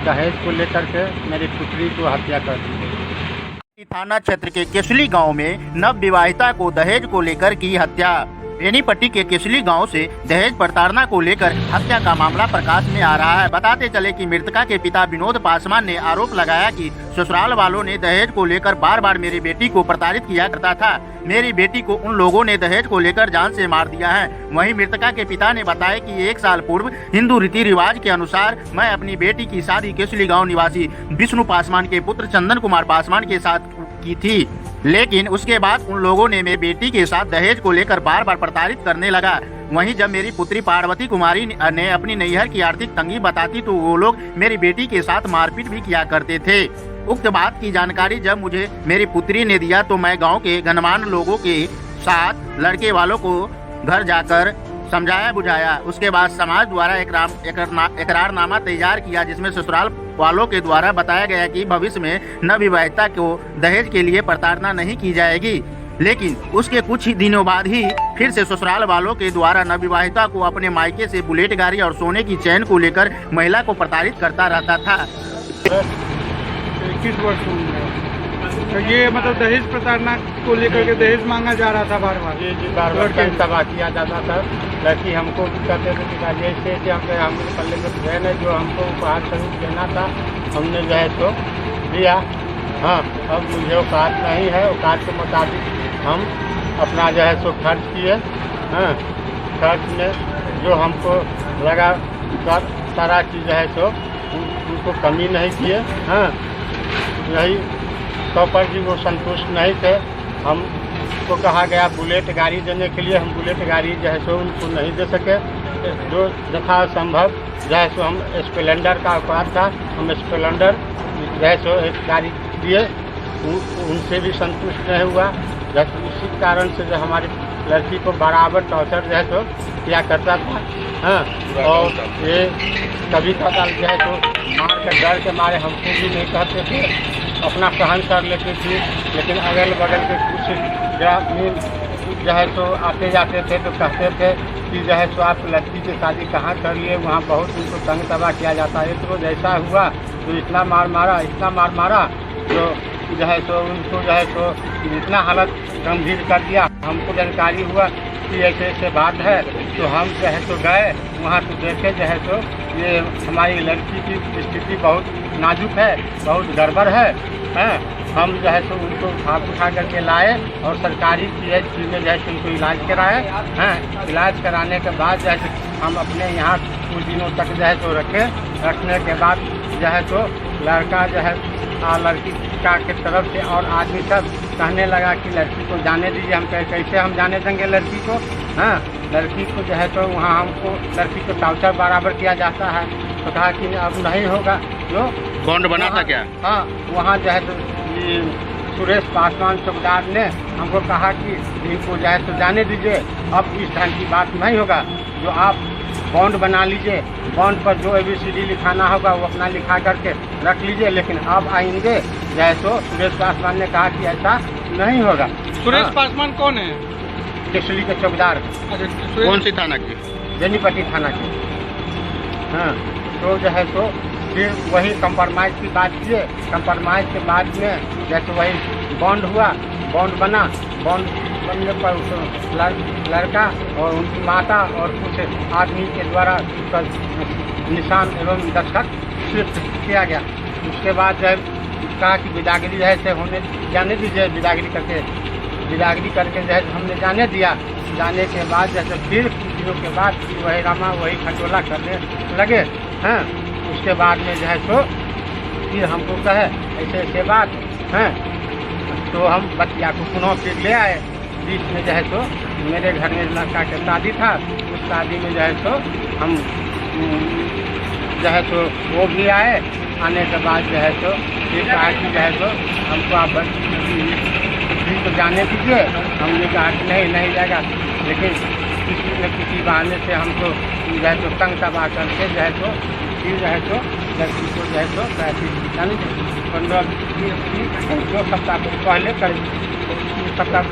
दहेज को लेकर के मेरी पुत्री को हत्या कर दी। थाना क्षेत्र के केसली गांव में नव विवाहिता को दहेज को लेकर की हत्या। बेनीपट्टी के केसली गांव से दहेज प्रताड़ना को लेकर हत्या का मामला प्रकाश में आ रहा है। बताते चले कि मृतका के पिता विनोद पासवान ने आरोप लगाया कि ससुराल वालों ने दहेज को लेकर बार बार मेरी बेटी को प्रताड़ित किया करता था। मेरी बेटी को उन लोगों ने दहेज को लेकर जान से मार दिया है। वहीं मृतका के पिता ने बताया कि 1 साल पूर्व हिंदू रीति रिवाज के अनुसार मैं अपनी बेटी की शादी केसली गाँव निवासी विष्णु पासवान के पुत्र चंदन कुमार पासवान के साथ की थी, लेकिन उसके बाद उन लोगों ने मेरी बेटी के साथ दहेज को लेकर बार बार प्रताड़ित करने लगा। वहीं जब मेरी पुत्री पार्वती कुमारी ने अपनी नैहर की आर्थिक तंगी बताती तो वो लोग मेरी बेटी के साथ मारपीट भी किया करते थे। उक्त बात की जानकारी जब मुझे मेरी पुत्री ने दिया तो मैं गांव के गणमान्य लोगों के साथ लड़के वालों को घर जाकर समझाया बुझाया। उसके बाद समाज द्वारा इकरारनामा तैयार किया, जिसमें ससुराल वालों के द्वारा बताया गया कि भविष्य में नवविवाहिता को दहेज के लिए प्रताड़ना नहीं की जाएगी। लेकिन उसके कुछ ही दिनों बाद ही फिर से ससुराल वालों के द्वारा नवविवाहिता को अपने मायके से बुलेट गाड़ी और सोने की चैन को लेकर महिला को प्रताड़ित करता रहता था। 21 वर्ष उम्र है। तो ये मतलब दहेज प्रताड़ना को लेकर के दहेज मांगा जा रहा था बार बार। जी बार बार तबाह किया जाता था। लड़की हमको कहते थे कि जैसे हम पल्ले में बहन है जो हमको उपहार स्वरूप देना था, हमने जो है तो दिया। हाँ, अब मुझे औकात नहीं है, औकात के मुताबिक हम अपना जो है सो खर्च किए। हाँ, खर्च में जो हमको लगा सारा चीज़ है सो उनको कमी नहीं किए। हाँ, यही तो पर भी वो संतुष्ट नहीं थे। हमको कहा गया बुलेट गाड़ी देने के लिए, हम बुलेट गाड़ी जो है सो उनको नहीं दे सके। जो यथासंभव जो है सो हम स्प्लेंडर का औकात था, हम स्प्लेंडर जो है सो एक गाड़ी दिए, उनसे भी संतुष्ट नहीं हुआ। इसी कारण से जो हमारी लड़की को बराबर टॉर्चर जो है सो किया करता था। हाँ, और ये कभी कभार जो है तो मार के डर के मारे हमको भी नहीं कहते थे, अपना सहन कर लेते थे। लेकिन अगल बगल के कुछ ग्रामीण जो है तो आते जाते थे तो कहते थे कि जो है सो आप लड़की की शादी कहाँ कर लिए, वहाँ बहुत उनको तंग तबाह किया जाता है। तो जैसा हुआ तो इतना मार मारा जो है सो उनको जो है सो इतना हालत गंभीर कर दिया। हमको जानकारी हुआ कि ऐसे ऐसे बात है तो हम जो है तो गए वहाँ तो देखे जो है तो ये हमारी लड़की की स्थिति बहुत नाजुक है, बहुत गड़बड़ है। हम जो है तो उनको उठा करके लाए और सरकारी PHC में जो है तो उनको इलाज कराए। इलाज कराने के बाद जो है हम अपने यहाँ कुछ दिनों तक जो है तो रखने के बाद जो है तो लड़का जो है लड़की का के तरफ से और आदमी सब कहने लगा कि लड़की को जाने दीजिए। हम कैसे हम जाने देंगे लड़की को। हाँ, लड़की को जो है तो वहाँ हमको लड़की को टॉर्चर बराबर किया जाता है। तो कहा कि अब नहीं होगा। जो बॉन्ड बना था क्या? हाँ, वहाँ जो है तो सुरेश पासवान चौकीदार ने हमको कहा कि इनको जो है तो जाने दीजिए, अब इस ढंग की बात नहीं होगा। जो आप बॉन्ड बना लीजिए, बॉन्ड पर जो ABCD लिखाना होगा वो अपना लिखा करके रख लीजिए, लेकिन अब आएंगे जो है तो सुरेश पासवान ने कहा कि ऐसा नहीं होगा। सुरेश पासवान कौन है? केसली के चौकीदार। कौन सी थाना की? बेनीपट्टी थाना के। हाँ, तो जो है तो फिर वही कंप्रोमाइज़ की बात किए। कंप्रोमाइज़ के बाद में जैसे वही बॉन्ड हुआ, बॉन्ड बना। बॉन्ड बनने पर लड़का और उनकी माता और कुछ आदमी के द्वारा उसका निशान एवं दस्तखत स्वीकृत किया गया। उसके बाद जो है कहा कि विदागरी जैसे होने जाने दीजिए, विदागरी करके जो है हमने जाने दिया। जाने के बाद जैसे फिर कुछ दिनों के बाद वही रामा वही खटोला करने लगे। हाँ, उसके बाद में जो है तो फिर हमको कहे ऐसे ऐसे बात हैं, तो हम बच्चिया को पुनः फिर ले आए। बीच में जो है तो मेरे घर में लड़का का शादी था, उस शादी में जो है तो हम जो है तो वो भी आए। आने के बाद जो है तो फिर कहा कि जो है तो हमको आप तो जाने दीजिए। हमने कहा कि नहीं जाएगा, लेकिन किसी न किसी बहाने से हमको जो है तो तंग तबाह करके जो है तो फिर जो है तो लड़की को जो है तो जाने 15-2 सप्ताह पहले करीब सप्ताह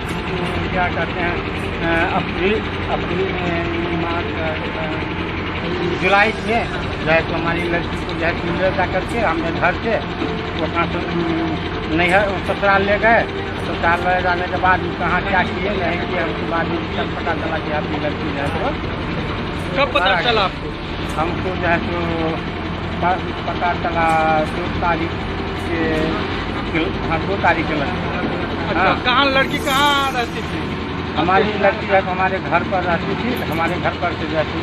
क्या कहते हैं अप्रैल मार्च जुलाई में जो है तो हमारी लड़की को जो है ले जा करके हमने घर से वो अपना नैहर ससुराल ले गए। ससुराल ले जाने के बाद कहाँ क्या किए नहीं किए उसके बाद सब पता चला कि आपकी लड़की जो है तो कब पता चला आपको? हमको जो है तो पता चला 2 तारीख के, हाँ 2 तारीख के लड़की। अच्छा, कहाँ लड़की कहाँ रहती थी? हमारी लड़की है तो हमारे घर पर रहती थी, हमारे घर पर से जो है तो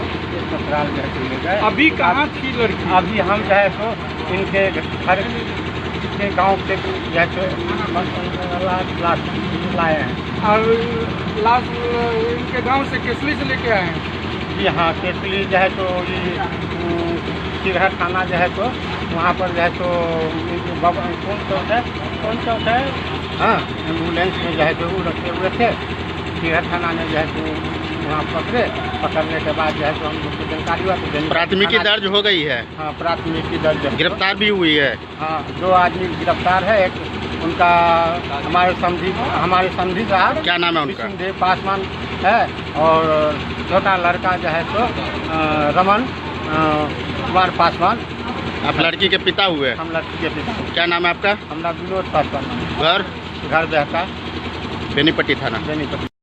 ससुराल जो है तो ले गए। अभी कहाँ थी लड़की? अभी हम जो है तो इनके घर के गांव से जो है तो लाए हैं। और लास्ट इनके गांव से केसली से लेके आए हैं? जी हाँ, केसली जो है तो ये सिरहा थाना जो है तो वहाँ पर जो है तो कौन चौक है हाँ, एम्बुलेंस में जो है तो वो रखे हुए थे। सिरहा थाना ने जो है तो वहाँ पकड़ने के बाद जो है तो हम लोग को जानकारी हुआ तो प्राथमिकी दर्ज हो गई है। हाँ, प्राथमिकी दर्ज है। गिरफ्तार भी हुई है। हाँ, 2 आदमी गिरफ्तार है। एक उनका हमारे समधी साहब, क्या नाम है उनका? विष्णुदेव पासवान है, और छोटा लड़का जो है तो रमन कुमार पासवान। आप लड़की के पिता हुए? हम लड़की के पिता। क्या नाम है आपका? हमारा विनोद पासवान। घर घर बहता बेनीपट्टी थाना। बेनीपट्टी।